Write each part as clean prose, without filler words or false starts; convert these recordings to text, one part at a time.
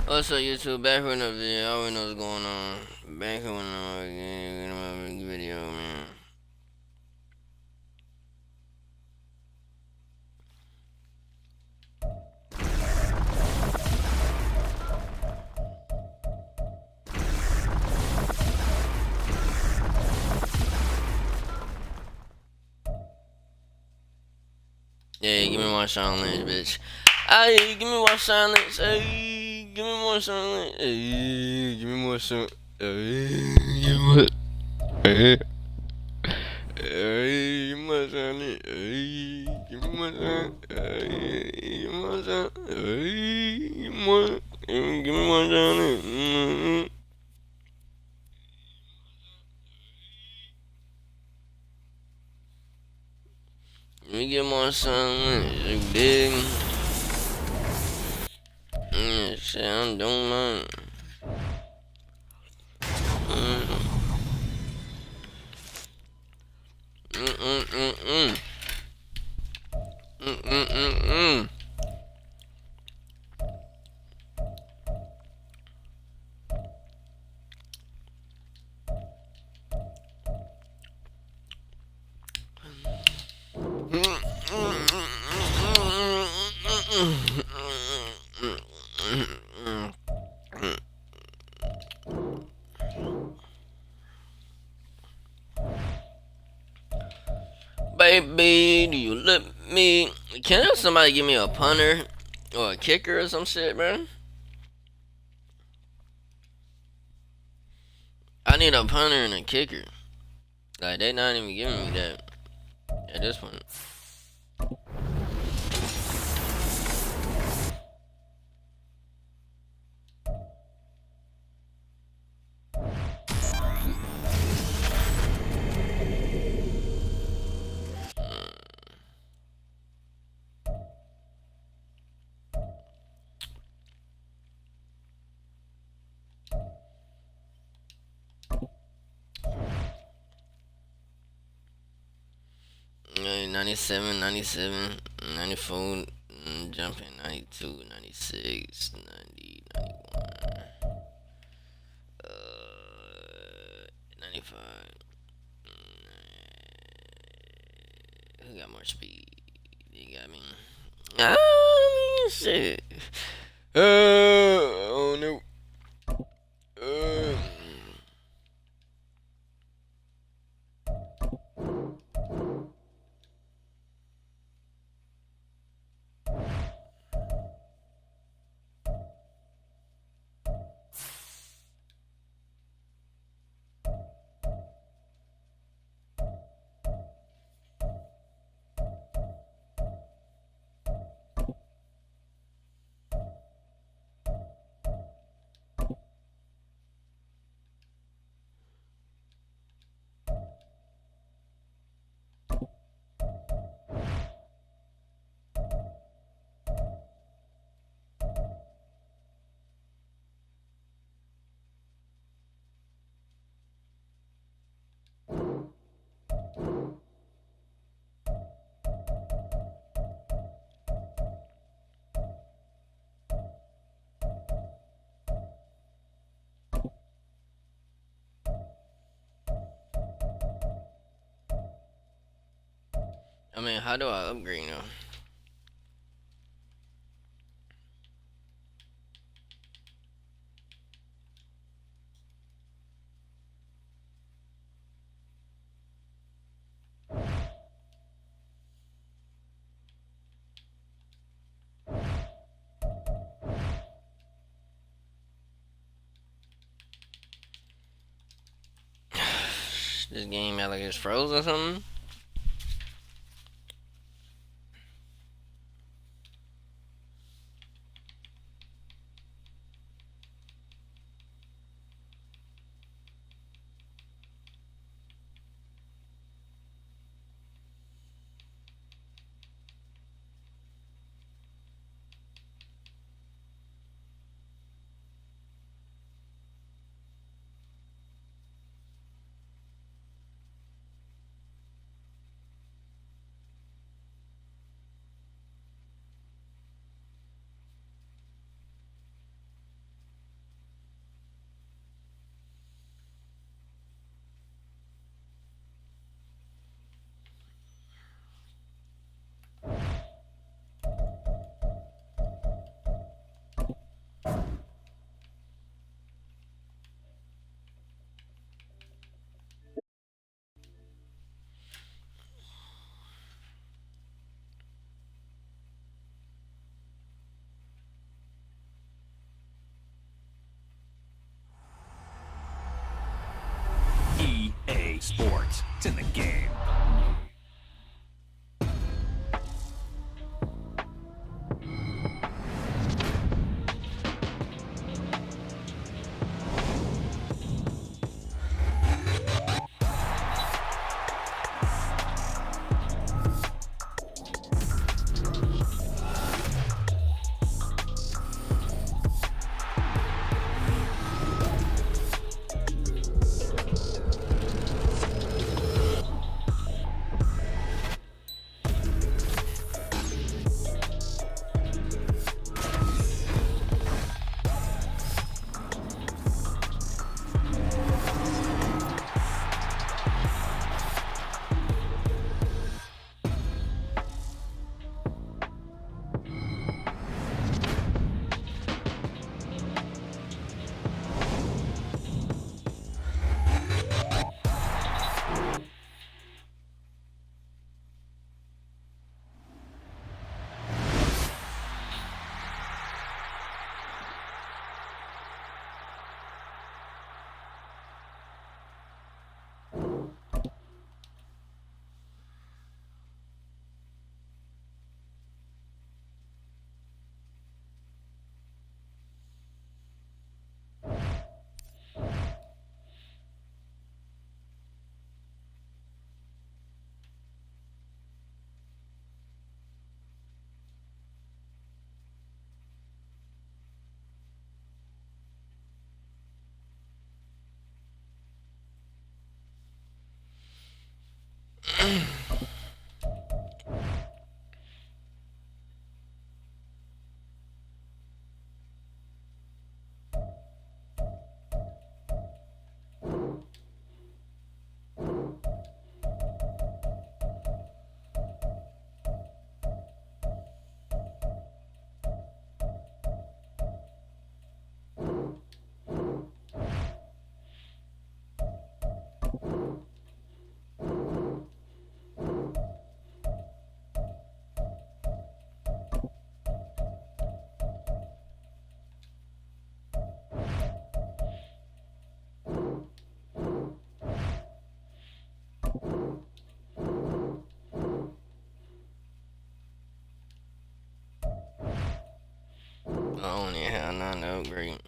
Also, YouTube, back with another video. I already know what's going on. Back with another video, man. Yeah, give me more silence, bitch. Hey, give me more silence. Hey, give me more silence. Hey, give me more silence. Hey, give me more. Hey, hey, give me more silence. Hey, give me more silence. Hey, give me more silence. Hey, give me more. Give me more silence. Let me get more silence. You big. Shit, I'm doing mine. Mm, mm, mm, mm, mm. Mm, mm, mm, mm. Baby, do you let me? Can somebody give me a punter or a kicker or some shit, bro? I need a punter and a kicker. Like they not even giving me that at this point. 97, 97, 94, jumping 92, 96, 90, 91, 95. Who got more speed? You got me. Shit. Oh no. Uh, I mean, how do I upgrade now? This game like it's froze or something? to the game. I only have 9 to upgrade.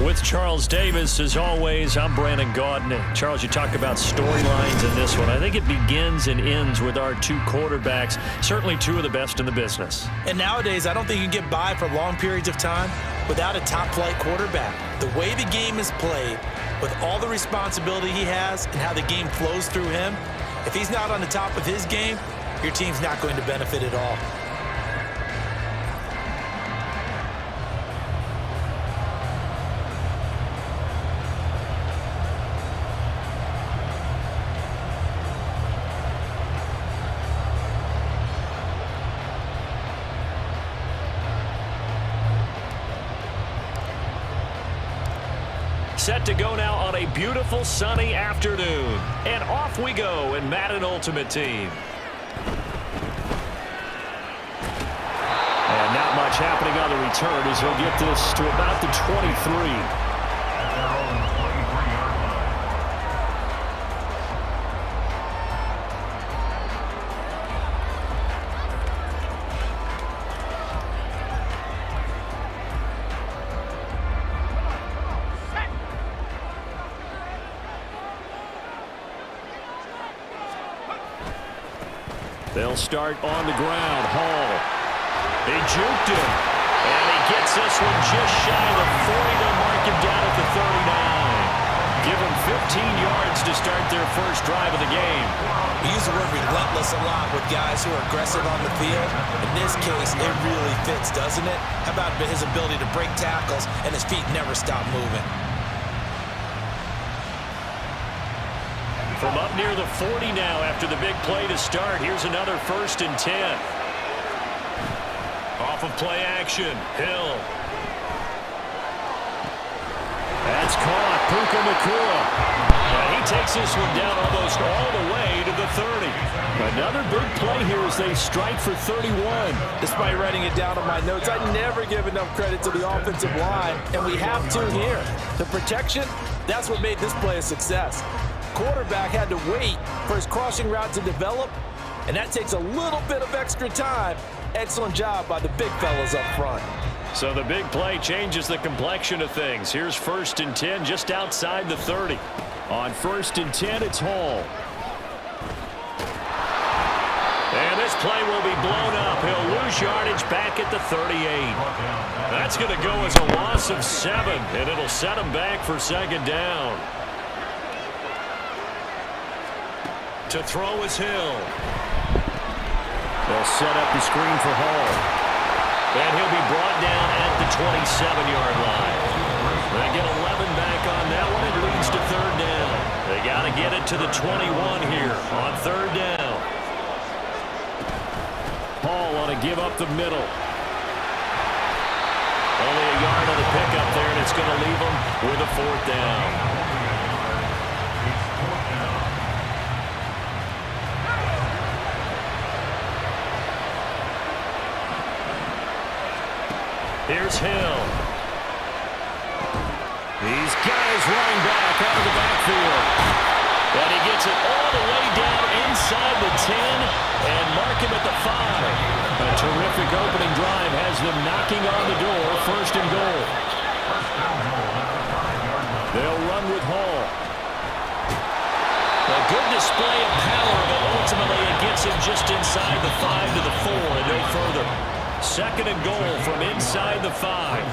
With Charles Davis, as always, I'm Brandon Gaudin. Charles, you talk about storylines in this one. I think it begins and ends with our two quarterbacks, certainly two of the best in the business. And nowadays, I don't think you can get by for long periods of time without a top-flight quarterback. The way the game is played, with all the responsibility he has and how the game flows through him, if he's not on the top of his game, your team's not going to benefit at all. Set to go now on a beautiful sunny afternoon. And off we go in Madden Ultimate Team. And not much happening on the return as he'll get this to about the 23. They'll start on the ground. Hall. They juked him. And he gets this one just shy of the 40. They'll mark him down at the 39. Give him 15 yards to start their first drive of the game. We use the word relentless a lot with guys who are aggressive on the field. In this case, it really fits, doesn't it? How about his ability to break tackles and his feet never stop moving? From up near the 40 now after the big play to start. Here's another 1st and 10. Off of play action. Hill. That's caught. Puka Nacua. And he takes this one down almost all the way to the 30. Another big play here as they strike for 31. Despite writing it down on my notes, I never give enough credit to the offensive line, and we have to here. The protection, that's what made this play a success. Quarterback had to wait for his crossing route to develop, and that takes a little bit of extra time. Excellent job by the big fellas up front. So the big play changes the complexion of things. Here's 1st and 10 just outside the 30. On 1st and 10, it's Hall. And this play will be blown up. He'll lose yardage back at the 38. That's going to go as a loss of 7, and it'll set him back for 2nd down. To throw is Hill. They'll set up the screen for Hall. And he'll be brought down at the 27-yard line. They get 11 back on that one. It leads to 3rd down. They got to get it to the 21 here on 3rd down. Hall on a give up the middle. Only a yard on the pickup there, and it's going to leave them with a 4th down. Here's Hill. He's got his running back out of the backfield. And he gets it all the way down inside the 10 and mark him at the 5. A terrific opening drive has them knocking on the door, 1st and goal. They'll run with Hall. A good display of power, but ultimately it gets him just inside the 5 to the 4 and no further. 2nd and goal from inside the 5.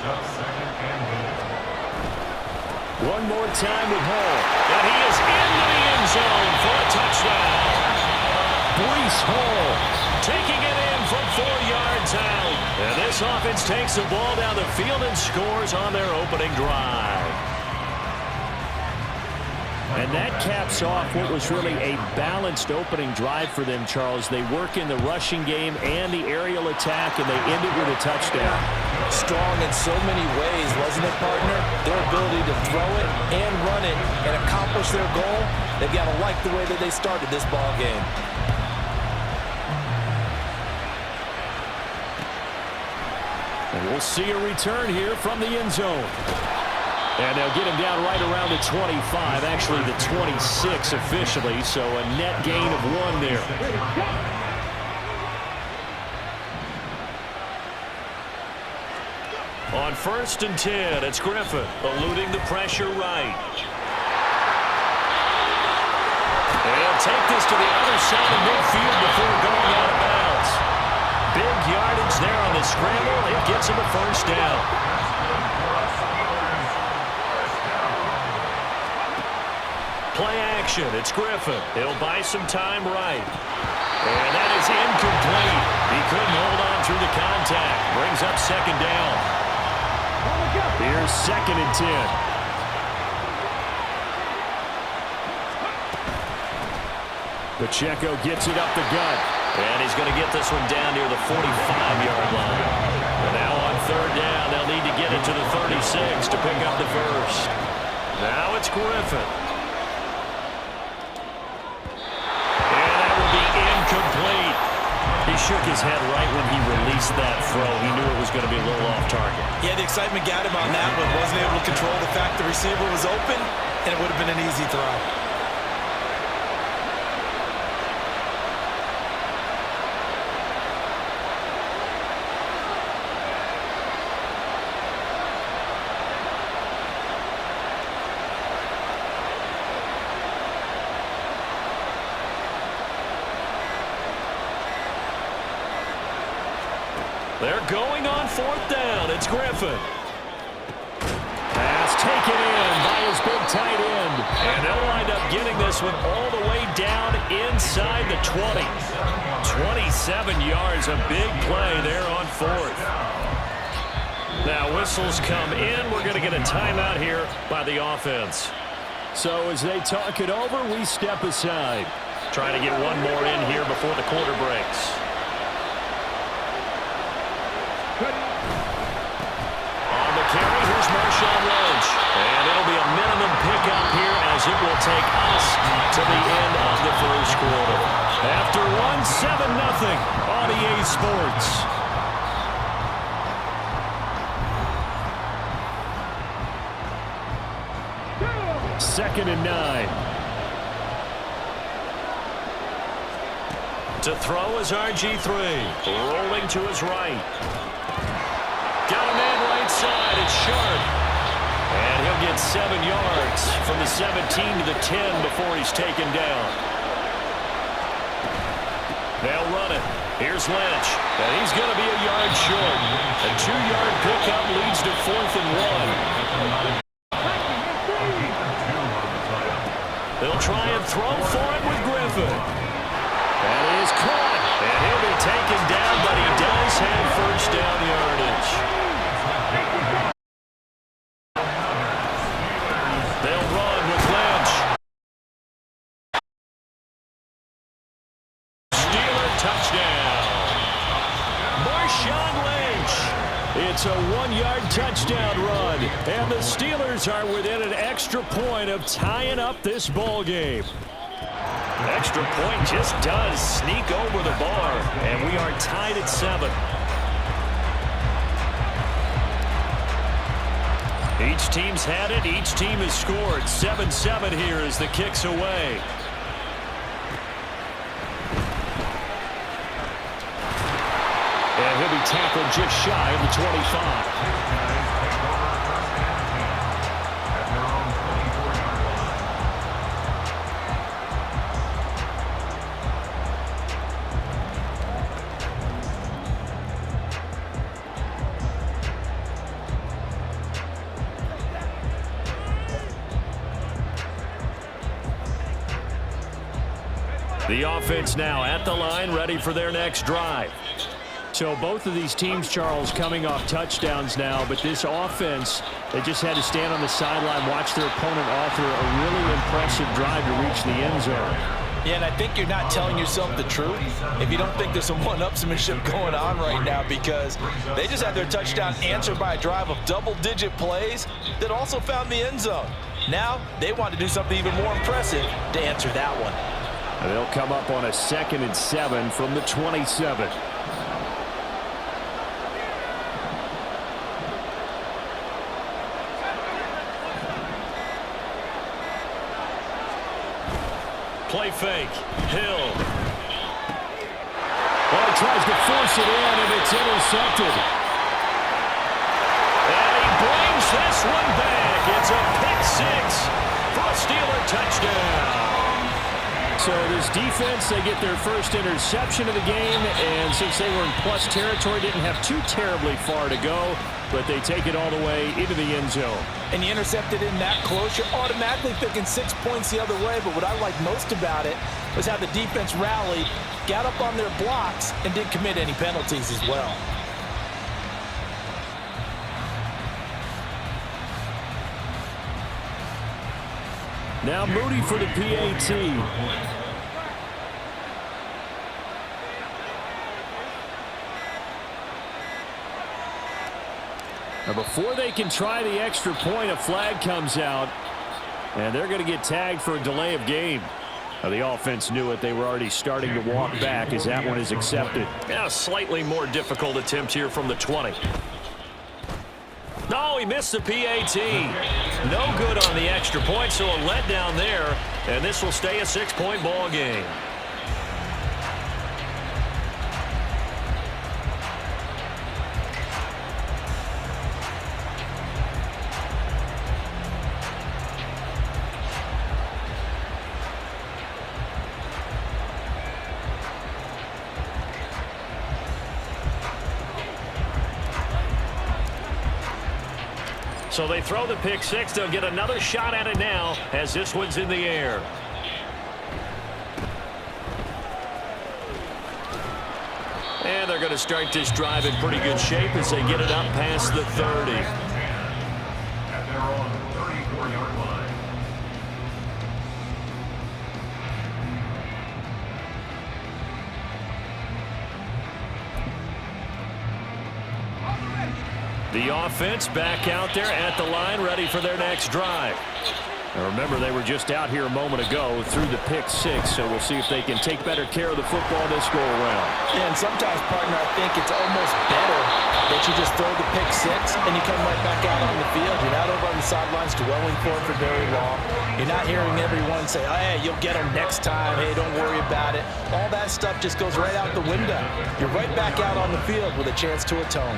One more time with Hall. And he is into the end zone for a touchdown. Breece Hall taking it in from 4 yards out. And this offense takes the ball down the field and scores on their opening drive. And that caps off what was really a balanced opening drive for them, Charles. They work in the rushing game and the aerial attack, and they end it with a touchdown. Strong in so many ways, wasn't it, partner? Their ability to throw it and run it and accomplish their goal, they've got to like the way that they started this ball game. And we'll see a return here from the end zone. And they'll get him down right around the 25, actually the 26 officially, so a net gain of 1 there. On On 1st and 10, it's Griffin eluding the pressure right. And take this to the other side of midfield before going out of bounds. Big yardage there on the scramble. It gets him a first down. Play action. It's Griffin. He'll buy some time right. And that is incomplete. He couldn't hold on through the contact. Brings up second down. Here's 2nd and 10. Pacheco gets it up the gut. And he's going to get this one down near the 45-yard line. And now on 3rd down, they'll need to get it to the 36 to pick up the first. Now it's Griffin. And that will be incomplete. He shook his head right when he released that throw. He knew it was going to be a little off target. Yeah, the excitement got him on that one. Wasn't able to control the fact the receiver was open, and it would have been an easy throw. They're going on 4th down. It's Griffin. Pass taken in by his big tight end. And they'll wind up getting this one all the way down inside the 20. 27 yards, a big play there on 4th. Now whistles come in. We're going to get a timeout here by the offense. So as they talk it over, we step aside. Trying to get one more in here before the quarter breaks. On the carry, here's Marshawn Lynch. And it'll be a minimum pickup here as it will take us to the end of the first quarter. After one, 7-0 on EA Sports. Second and 9. To throw is RG3. Rolling to his right. Got a man right side. It's Sharp. And he'll get 7 yards from the 17 to the 10 before he's taken down. They'll run it. Here's Lynch. And he's going to be a yard short. A 2-yard pickup leads to 4th and 1. They'll try and throw for it with Griffin. That is caught. And he'll be taken down, but he does have first down yardage. They'll run with Lynch. Steeler touchdown. Marshawn Lynch. It's a 1-yard touchdown run. And the Steelers are within an extra point of tying up this ball game. Extra point just does sneak over the bar, and we are tied at 7. Each team's had it. Each team has scored. 7-7 here as the kick's away. And he'll be tackled just shy of the 25. The offense now at the line, ready for their next drive. So both of these teams, Charles, coming off touchdowns now, but this offense, they just had to stand on the sideline, watch their opponent author a really impressive drive to reach the end zone. Yeah, and I think you're not telling yourself the truth if you don't think there's some one-upsmanship going on right now, because they just had their touchdown answered by a drive of double-digit plays that also found the end zone. Now they want to do something even more impressive to answer that one. And they'll come up on a 2nd and 7 from the 27. Play fake. Hill. Well, he tries to force it in, and it's intercepted. And this one back. It's a pick six for a Steeler touchdown. So this defense, they get their first interception of the game, and since they were in plus territory, didn't have too terribly far to go, but they take it all the way into the end zone. And you intercepted in that close, you're automatically thinking 6 points the other way, but what I liked most about it was how the defense rallied, got up on their blocks, and didn't commit any penalties as well. Now Moody for the PAT. Now before they can try the extra point, a flag comes out, and they're going to get tagged for a delay of game. Now the offense knew it. They were already starting to walk back as that one is accepted. Now a slightly more difficult attempt here from the 20. No, he missed the PAT. No good on the extra point, so a letdown there, and this will stay a 6-point ball game. So they throw the pick six. They'll get another shot at it now as this one's in the air. And they're going to start this drive in pretty good shape as they get it up past the 30. And they're on the 34-yard line. The offense back out there at the line, ready for their next drive. Now remember, they were just out here a moment ago through the pick six, so we'll see if they can take better care of the football this go-around. Yeah, and sometimes, partner, I think it's almost better that you just throw the pick six and you come right back out on the field. You're not over on the sidelines dwelling for it for very long. You're not hearing everyone say, oh, hey, you'll get them next time. Hey, don't worry about it. All that stuff just goes right out the window. You're right back out on the field with a chance to atone.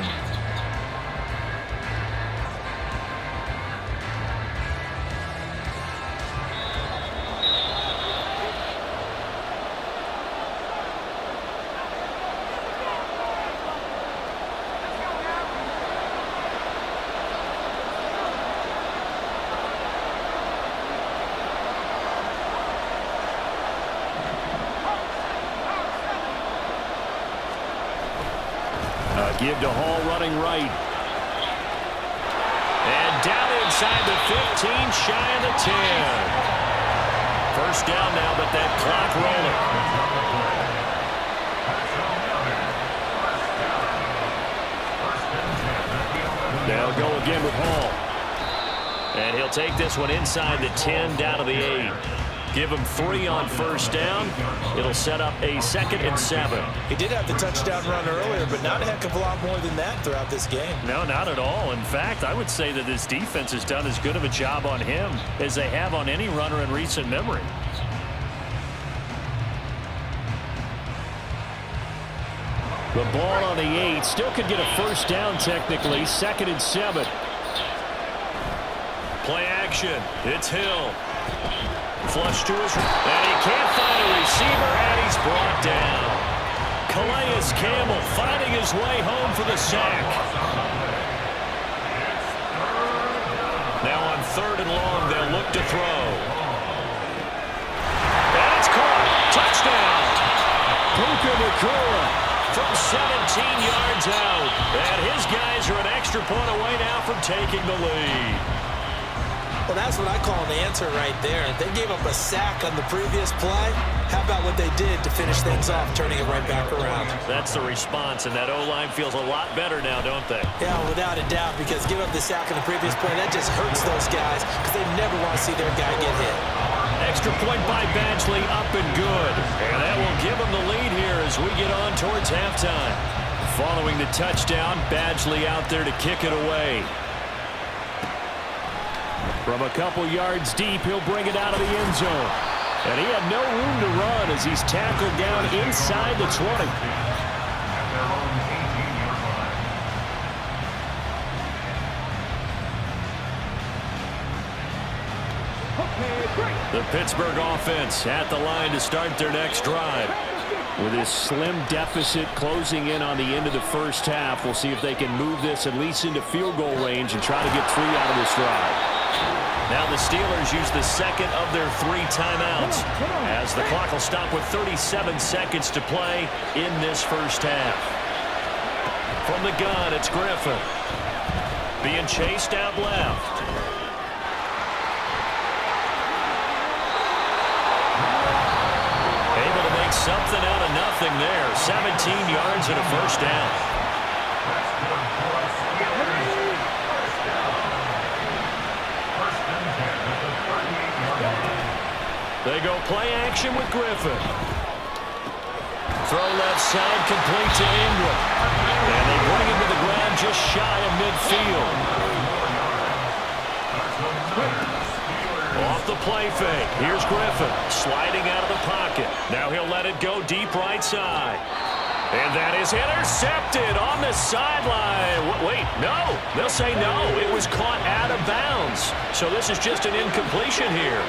Give to Hall running right. And down inside the 15, shy of the 10. First down now, but that clock rolling. They'll go again with Hall. And he'll take this one inside the 10, down to the 8. Give him 3 on first down. It'll set up a 2nd and 7. He did have the touchdown run earlier, but not a heck of a lot more than that throughout this game. No, not at all. In fact, I would say that this defense has done as good of a job on him as they have on any runner in recent memory. The ball on the 8. Still could get a first down technically. 2nd and 7. Play action. It's Hill. Flush to his, and he can't find a receiver, and he's brought down. Calais Campbell finding his way home for the sack. Now on 3rd and long, they'll look to throw. And it's caught. Touchdown. Puka Nacua from 17 yards out. And his guys are an extra point away now from taking the lead. Well, that's what I call an answer right there. They gave up a sack on the previous play. How about what they did to finish things off, turning it right back around? That's the response, and that O-line feels a lot better now, don't they? Yeah, without a doubt, because give up the sack on the previous play, that just hurts those guys because they never want to see their guy get hit. Extra point by Badgley, up and good. And that will give them the lead here as we get on towards halftime. Following the touchdown, Badgley out there to kick it away. From a couple yards deep, he'll bring it out of the end zone. And he had no room to run as he's tackled down inside the 20. The Pittsburgh offense at the line to start their next drive. With this slim deficit closing in on the end of the first half, we'll see if they can move this at least into field goal range and try to get 3 out of this drive. Now the Steelers use the second of their 3 timeouts as the clock will stop with 37 seconds to play in this first half. From the gun, it's Griffin. Being chased out left. Able to make something out of nothing there. 17 yards and a first down. They go play action with Griffin. Throw left side, complete to Ingram. And they bring him to the ground just shy of midfield. Off the play fake. Here's Griffin sliding out of the pocket. Now he'll let it go deep right side. And that is intercepted on the sideline. Wait, no. They'll say no. It was caught out of bounds. So this is just an incompletion here.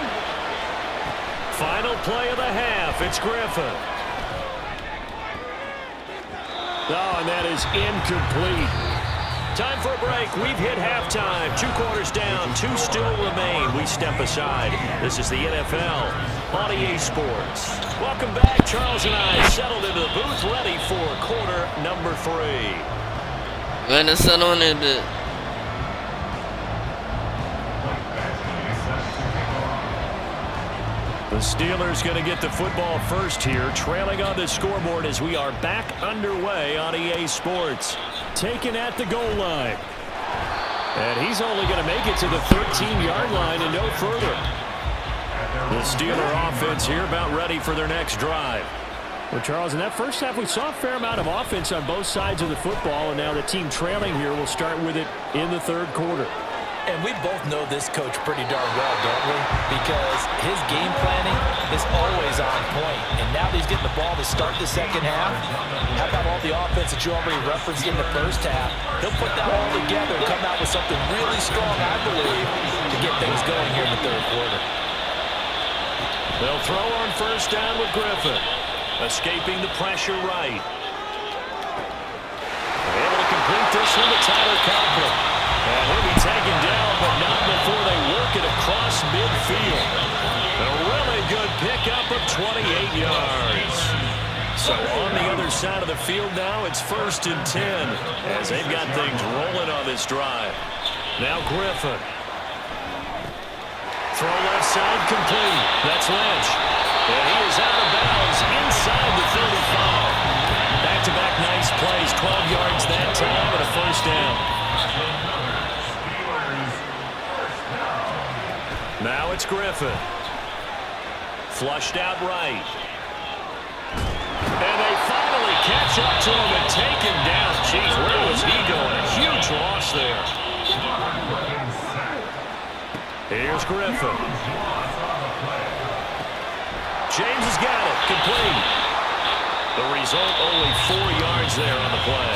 Final play of the half. It's Griffin. Oh, and that is incomplete. Time for a break. We've hit halftime. 2 quarters down. 2 still remain. We step aside. This is the NFL on EA Sports. Welcome back. Charles and I settled into the booth, ready for quarter number 3. Let us settle in a bit. The Steelers going to get the football first here, trailing on the scoreboard as we are back underway on EA Sports. Taken at the goal line. And he's only going to make it to the 13-yard line and no further. The Steeler offense here about ready for their next drive. Well, Charles, in that first half, we saw a fair amount of offense on both sides of the football, and now the team trailing here will start with it in the third quarter. And we both know this coach pretty darn well, don't we? Because his game planning is always on point. And now that he's getting the ball to start the second half, how about all the offense that you already referenced in the first half? He'll put that all together and come out with something really strong, I believe, to get things going here in the third quarter. They'll throw on first down with Griffin. Escaping the pressure right. Able to complete this one to Tyler Conklin. And he'll be taken down, but not before they work it across midfield. A really good pickup of 28 yards. So on the other side of the field now, it's 1st and 10 as they've got things rolling on this drive. Now Griffin. Throw left side complete. That's Lynch. And he is out of bounds inside the 35. Back-to-back nice plays, 12 yards that time and a first down. Now it's Griffin. Flushed out right. And they finally catch up to him and take him down. Jeez, where was he going? A huge loss there. Here's Griffin. James has got it. Complete. The result, only 4 yards there on the play.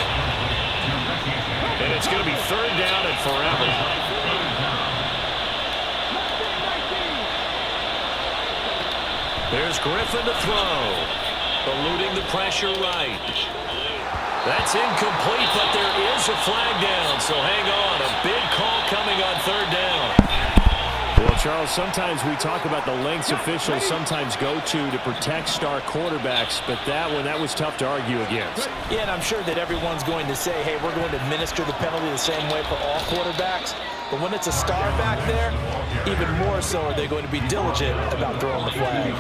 And it's going to be 3rd down and forever. There's Griffin to throw. Eluding the pressure right. That's incomplete, but there is a flag down, so hang on. A big call coming on 3rd down. Well, Charles, sometimes we talk about the lengths officials sometimes go to protect star quarterbacks, but that was tough to argue against. Yeah, and I'm sure that everyone's going to say, hey, we're going to administer the penalty the same way for all quarterbacks. But when it's a star back there, even more so are they going to be diligent about throwing the flag.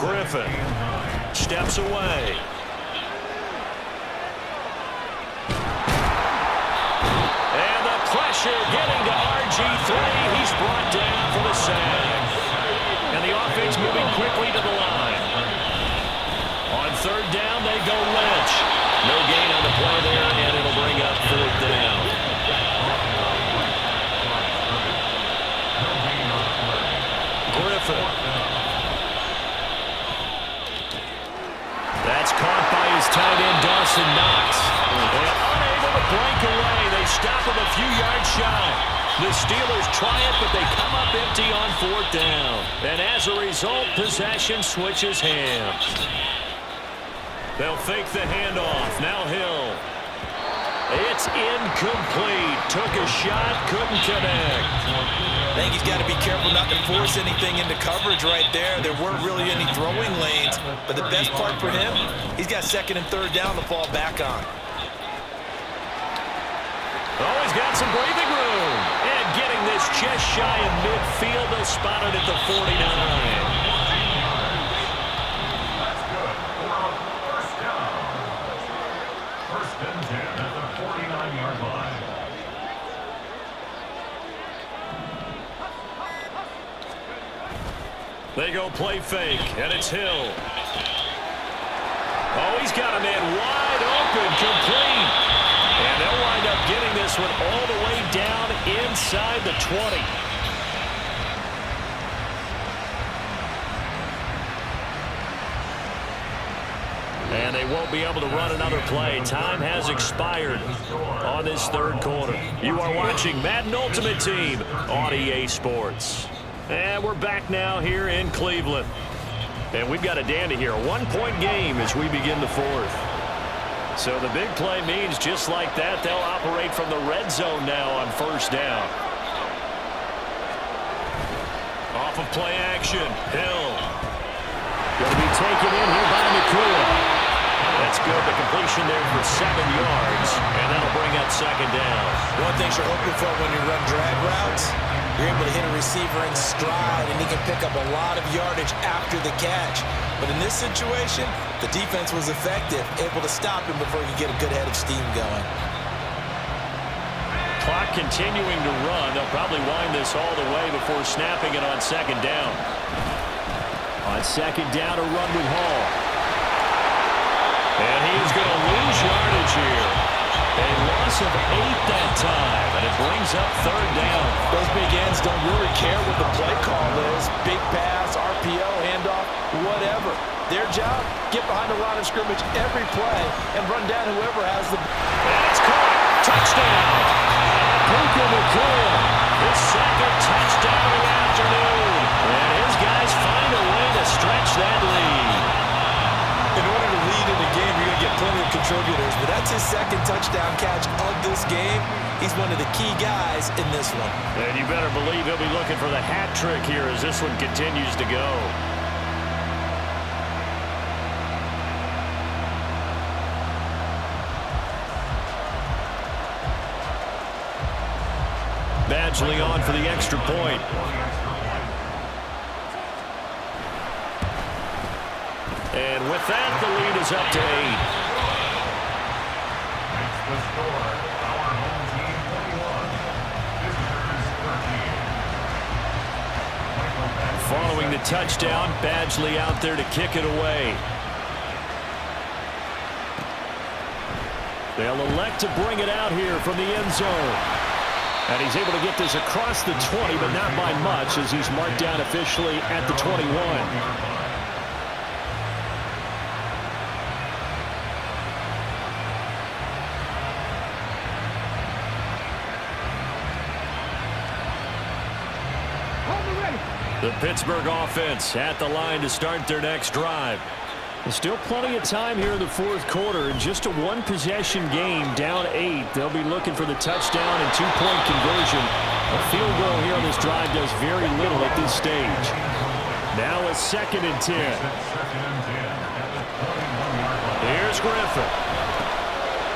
Griffin steps away. And the pressure getting to RG3. He's brought down for the sack. And the offense moving quickly to the line. On 3rd down, they go Lynch. No gain on the play there, and it'll bring up 4th down. Griffin. That's caught by his tight end, Dawson Knox. And unable to break away. They stop him a few yards shy. The Steelers try it, but they come up empty on 4th down. And as a result, possession switches hands. They'll fake the handoff. Now Hill. It's incomplete. Took a shot, couldn't connect. I think he's got to be careful not to force anything into coverage right there. There weren't really any throwing lanes, but the best part for him, he's got 2nd and 3rd down to fall back on. Oh, he's got some breathing room. And getting this just shy of midfield, they'll spot it at the 49. They go play fake, and it's Hill. Oh, he's got a man wide open, complete. And they'll wind up getting this one all the way down inside the 20. And they won't be able to run another play. Time has expired on this 3rd quarter. You are watching Madden Ultimate Team on EA Sports. And we're back now here in Cleveland. And we've got a dandy here. A 1-point game as we begin the 4th. So the big play means just like that, they'll operate from the red zone now on 1st down. Off of play action, Hill. Going to be taken in here by McCool. That's good. The completion there for 7 yards, and that'll bring up 2nd down. One thing you're hoping for when you run drag routes, you're able to hit a receiver in stride, and he can pick up a lot of yardage after the catch. But in this situation, the defense was effective, able to stop him before he could get a good head of steam going. Clock continuing to run. They'll probably wind this all the way before snapping it on 2nd down. On 2nd down, a run with Hall. And he's going to lose yardage here. A loss of 8 that time, and it brings up 3rd down. Those big ends don't really care what the play call is. Big pass, RPO, handoff, whatever. Their job, get behind the line of scrimmage every play and run down whoever has the... And it's caught. Touchdown. Puka Nacua, his 2nd touchdown of the afternoon. And his guys find a way to stretch that lead. In order to lead in a game, you're going to get plenty of contributors, but that's his 2nd touchdown catch of this game. He's one of the key guys in this one. And you better believe he'll be looking for the hat trick here as this one continues to go. Badgley on for the extra point. And with that, the lead is up to 8. Following the touchdown, Badgley out there to kick it away. They'll elect to bring it out here from the end zone. And he's able to get this across the 20, but not by much as he's marked down officially at the 21. The Pittsburgh offense at the line to start their next drive. There's still plenty of time here in the 4th quarter. In just a 1-possession game, down 8. They'll be looking for the touchdown and 2-point conversion. A field goal here on this drive does very little at this stage. Now a 2nd and 10. Here's Griffin.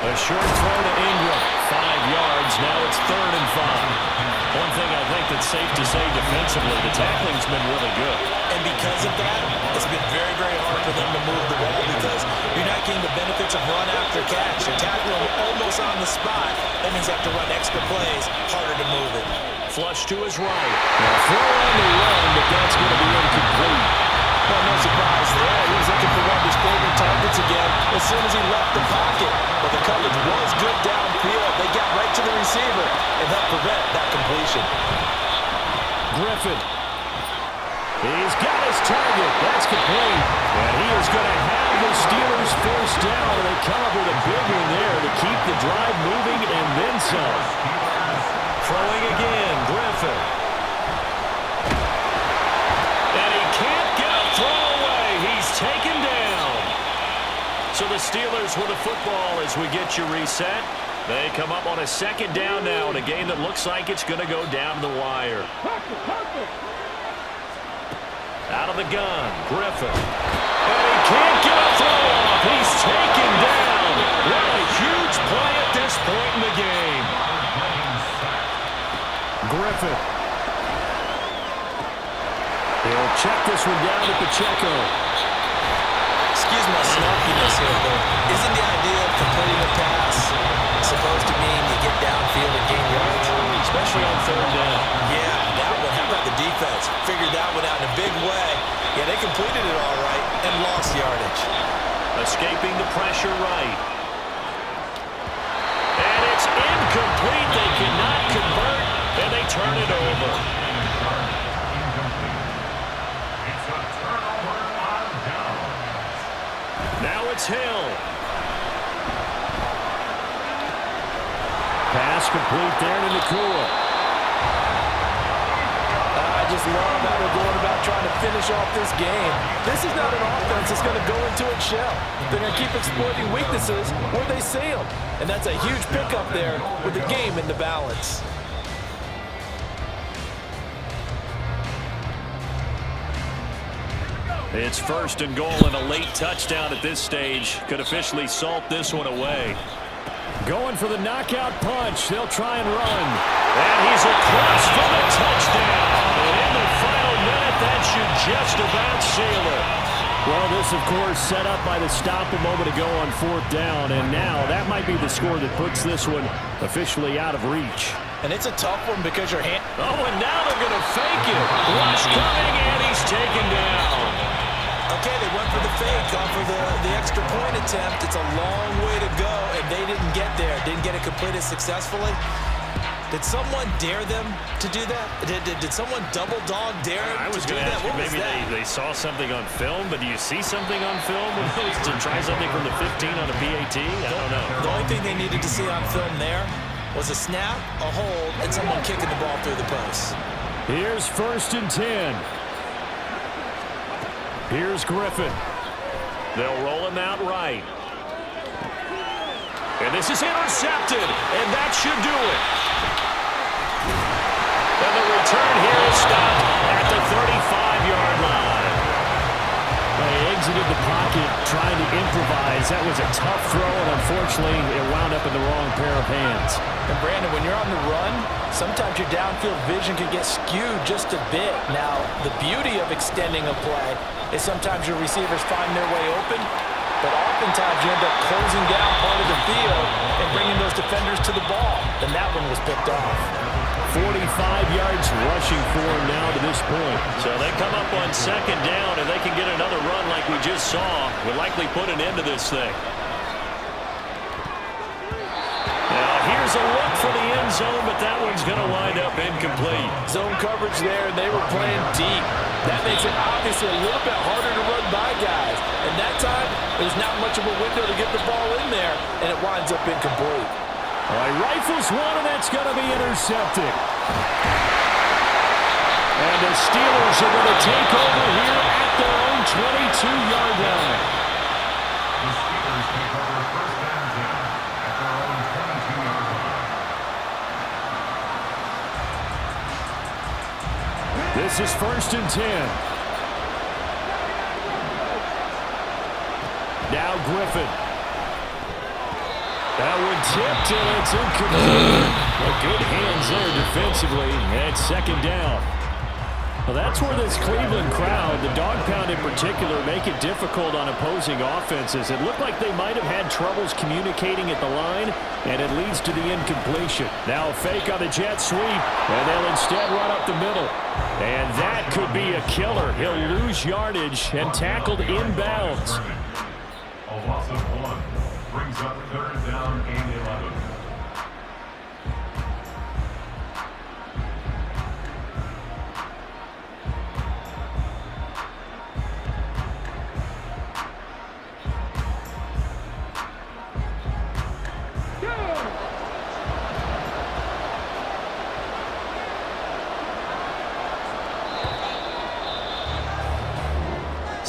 A short throw to Ingram. 5 yards. Now it's 3rd and 5. One thing I think that's safe to say defensively, the tackling's been really good. And because of that, it's been very, very hard for them to move the ball because you're not getting the benefits of run after catch. You're tackling almost on the spot. That means you have to run extra plays, harder to move it. Flush to his right. Now throw on the run, but that's going to be incomplete. Well, no surprise there. He was looking for one of his favorite targets again as soon as he left the pocket. But the coverage was good downfield. They got right to the receiver and helped prevent that completion. Griffin. He's got his target. That's complete. And he is going to have the Steelers first down. They come up with a big one there to keep the drive moving and then some. Throwing again. So the Steelers with the football as we get you reset. They come up on a second down now in a game that looks like it's going to go down the wire. Out of the gun, Griffin. And he can't get a throw off. He's taken down. What a huge play at this point in the game. Griffin. He'll check this one down at Pacheco. Excuse my snarkiness here, but isn't the idea of completing a pass supposed to mean you get downfield and gain yards? Especially on third down. Yeah, that one. How about the defense? Figured that one out in a big way. Yeah, they completed it all right and lost yardage. Escaping the pressure right. And it's incomplete. They cannot convert, and they turn it over. Now it's Hill. Pass complete there to Nakua. I just love how they're going about trying to finish off this game. This is not an offense that's going to go into its shell. They're going to keep exploiting weaknesses where they see them. And that's a huge pickup there with the game in the balance. It's first and goal, and a late touchdown at this stage could officially salt this one away. Going for the knockout punch. They'll try and run. And he's across for the touchdown. And in the final minute, that should just about seal it. Well, this, of course, set up by the stop a moment ago on fourth down. And now that might be the score that puts this one officially out of reach. And it's a tough one because your hand... Oh, and now they're going to fake it. Rush coming, and he's taken down. Okay, they went for the fake off of the extra point attempt. It's a long way to go, and they didn't get there. Didn't get it completed successfully. Did someone dare them to do that? Did someone double dog dare I was to do going to that? ask you, What was maybe that? they saw something on film, but do you see something on film to try something from the 15 on a PAT? I don't know. The only thing they needed to see on film there was a snap, a hold, and someone kicking the ball through the post. Here's first and 10. Here's Griffin. They'll roll him out right. And this is intercepted, and that should do it. And the return here is stopped at the 35-yard line. They exited the pocket trying to improvise. That was a tough throw, and unfortunately, it wound up in the wrong pair of hands. And Brandon, when you're on the run, sometimes your downfield vision can get skewed just a bit. Now, the beauty of extending a play is sometimes your receivers find their way open, but oftentimes you end up closing down part of the field and bringing those defenders to the ball. And that one was picked off. 45 yards rushing for him now to this point. So they come up on second down, and they can get another run like we just saw. Will likely put an end to this thing. Now here's a look for the end zone, but that one's going to wind up incomplete. Zone coverage there, and they were playing deep. That makes it obviously a little bit harder to run by guys. And that time, there's not much of a window to get the ball in there, and it winds up incomplete. All right, rifles one, and that's going to be intercepted. And the Steelers are going to take over here at their own 22-yard line. The Steelers take over first and 10 at their own 22-yard line. This is first and 10. Now Griffin. That one tipped, and it's incomplete. Good hands there defensively, and second down. Well, that's where this Cleveland crowd, the dog pound in particular, make it difficult on opposing offenses. It looked like they might have had troubles communicating at the line, and it leads to the incompletion. Now a fake on the jet sweep, and they'll instead run up the middle. And that could be a killer. He'll lose yardage and tackled inbounds. A loss of 1 brings up third down and 11.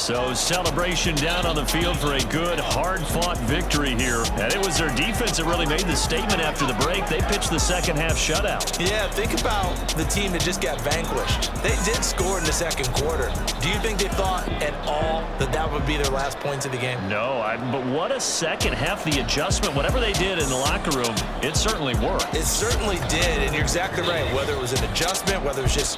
So celebration down on the field for a good, hard-fought victory here. And it was their defense that really made the statement after the break. They pitched the second-half shutout. Yeah, think about the team that just got vanquished. They did score in the second quarter. Do you think they thought at all that that would be their last points of the game? No, but what a second half. The adjustment, whatever they did in the locker room, it certainly worked. It certainly did, and you're exactly right. Whether it was an adjustment, whether it was just...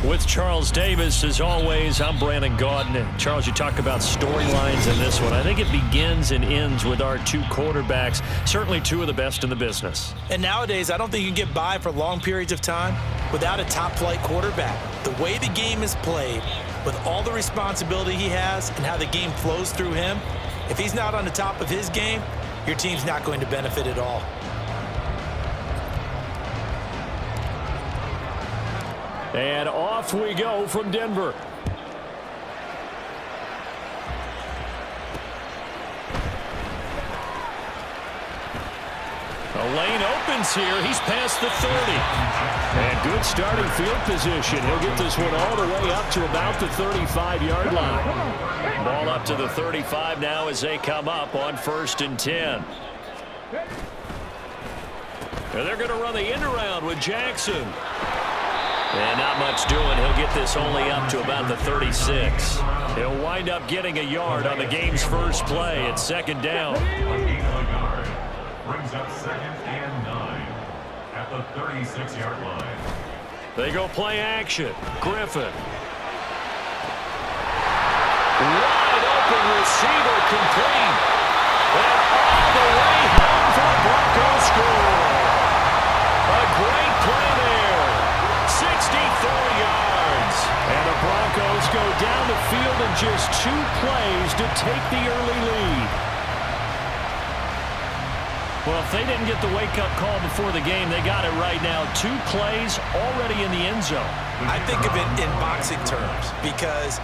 With Charles Davis, as always, I'm Brandon Gaudin. Charles, you talk about storylines in this one. I think it begins and ends with our two quarterbacks, certainly two of the best in the business. And nowadays, I don't think you can get by for long periods of time without a top-flight quarterback. The way the game is played, with all the responsibility he has and how the game flows through him, if he's not on the top of his game, your team's not going to benefit at all. And off we go from Denver. A lane opens here. He's past the 30. And good starting field position. He'll get this one all the way up to about the 35-yard line. Ball up to the 35 now as they come up on 1st and 10. And they're going to run the end around with Jackson. And not much doing. He'll get this only up to about the 36. He'll wind up getting a yard on the game's first play at 2nd down. Brings up 2nd and 9 at the 36-yard line. They go play action. Griffin. Wide open receiver complete. And all the way home for the Broncos score. A great play there. 64 yards. And the Broncos go down the field in just 2 plays to take the early lead. Well, if they didn't get the wake-up call before the game, they got it right now. 2 plays already in the end zone. I think of it in boxing terms because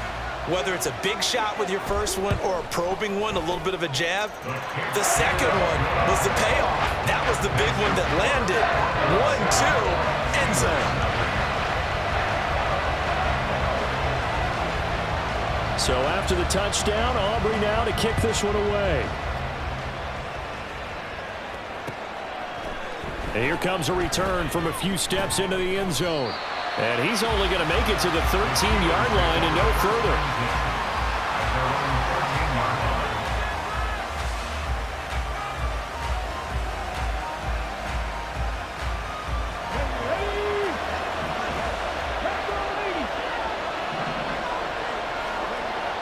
whether it's a big shot with your first one or a probing one, a little bit of a jab, the second one was the payoff. That was the big one that landed. 1-2, end zone. So after the touchdown, Aubrey now to kick this one away. And here comes a return from a few steps into the end zone. And he's only going to make it to the 13-yard line and no further.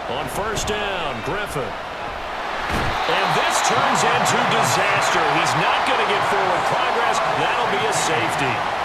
On 1st down, Griffin. And this turns into disaster. He's not going to get forward progress. That'll be a safety.